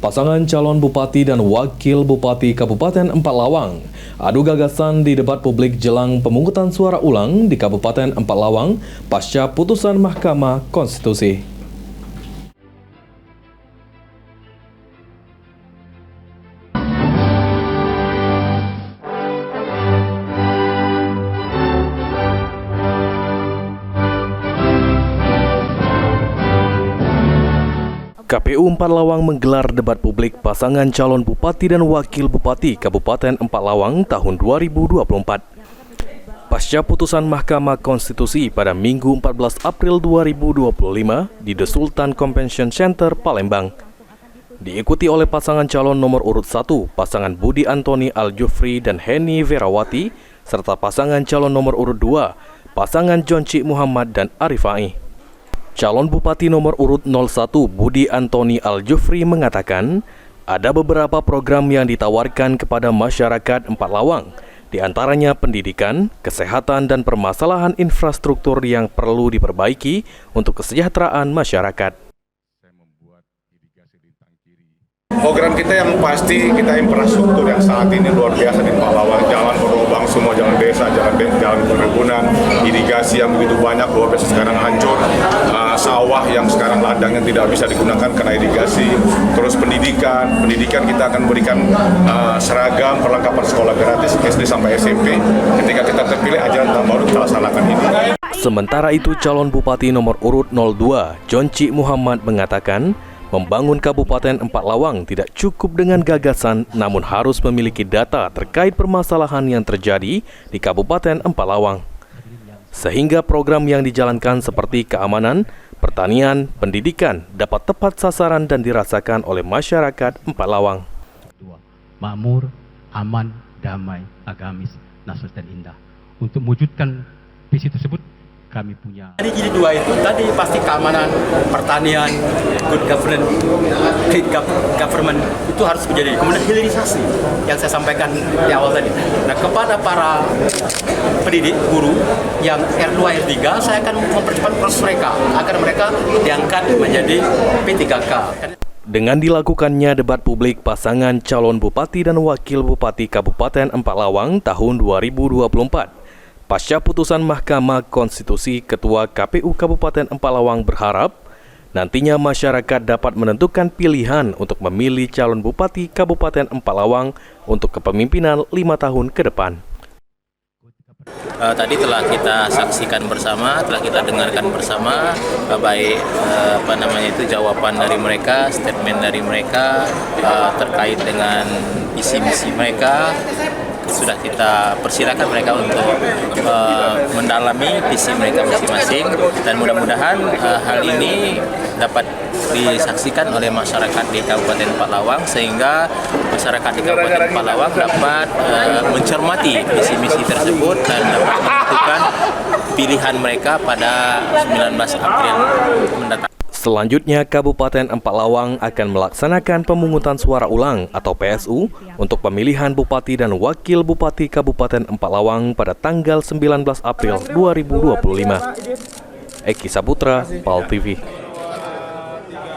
Pasangan calon bupati dan wakil bupati Kabupaten Empalawang adu gagasan di debat publik jelang pemungutan suara ulang di Kabupaten Empalawang pasca putusan Mahkamah Konstitusi. KPU Empalawang menggelar debat publik pasangan calon bupati dan wakil bupati Kabupaten Empalawang tahun 2024. Pasca putusan Mahkamah Konstitusi pada Minggu 14 April 2025 di The Sultan Convention Center, Palembang. Diikuti oleh pasangan calon nomor urut 1, pasangan Budi Antoni Aljufri dan Heni Verawati, serta pasangan calon nomor urut 2, pasangan Jonci Muhammad dan Arifai. Calon Bupati nomor urut 01 Budi Antoni Aljufri mengatakan ada beberapa program yang ditawarkan kepada masyarakat Empalawang, di antaranya pendidikan, kesehatan, dan permasalahan infrastruktur yang perlu diperbaiki untuk kesejahteraan masyarakat. Program kita yang pasti kita infrastruktur yang saat ini luar biasa di Empalawang, jalan berlubang semua, jalan desa, jalan perkebunan, irigasi yang begitu banyak luar biasa sekarang hancur, sawah yang sekarang ladangnya tidak bisa digunakan karena irigasi, terus pendidikan kita akan berikan seragam perlengkapan sekolah gratis SD sampai SMP ketika kita terpilih ajaran tahun baru kita laksanakan ini. Sementara itu calon bupati nomor urut 02 Jonci Muhammad mengatakan membangun Kabupaten Empalawang tidak cukup dengan gagasan, namun harus memiliki data terkait permasalahan yang terjadi di Kabupaten Empalawang. Sehingga program yang dijalankan seperti keamanan, pertanian, pendidikan dapat tepat sasaran dan dirasakan oleh masyarakat Empalawang. Makmur, aman, damai, agamis, nasos dan indah. Untuk mewujudkan visi tersebut, kami punya. Jadi jilid 2 itu tadi pasti keamanan, pertanian, good governance, great government itu harus menjadi. Kemudian hilirisasi yang saya sampaikan di awal tadi. Nah, kepada para pendidik, guru yang R2, R3, saya akan mempercepat proses mereka agar mereka diangkat menjadi P3K. Dengan dilakukannya debat publik pasangan calon bupati dan wakil bupati Kabupaten Empalawang tahun 2024, pasca putusan Mahkamah Konstitusi, Ketua KPU Kabupaten Empalawang berharap nantinya masyarakat dapat menentukan pilihan untuk memilih calon bupati Kabupaten Empalawang untuk kepemimpinan 5 tahun ke depan. Tadi telah kita saksikan bersama, telah kita dengarkan bersama, baik jawaban dari mereka, statement dari mereka terkait dengan visi misi mereka. Sudah kita persilakan mereka untuk mendalami visi mereka masing-masing, dan mudah-mudahan hal ini dapat disaksikan oleh masyarakat di Kabupaten Empalawang, sehingga masyarakat di Kabupaten Empalawang dapat mencermati visi-misi tersebut dan dapat menentukan pilihan mereka pada 19 April mendatang. Selanjutnya, Kabupaten Empalawang akan melaksanakan pemungutan suara ulang atau PSU untuk pemilihan Bupati dan Wakil Bupati Kabupaten Empalawang pada tanggal 19 April 2025. Eki Saputra, PAL TV.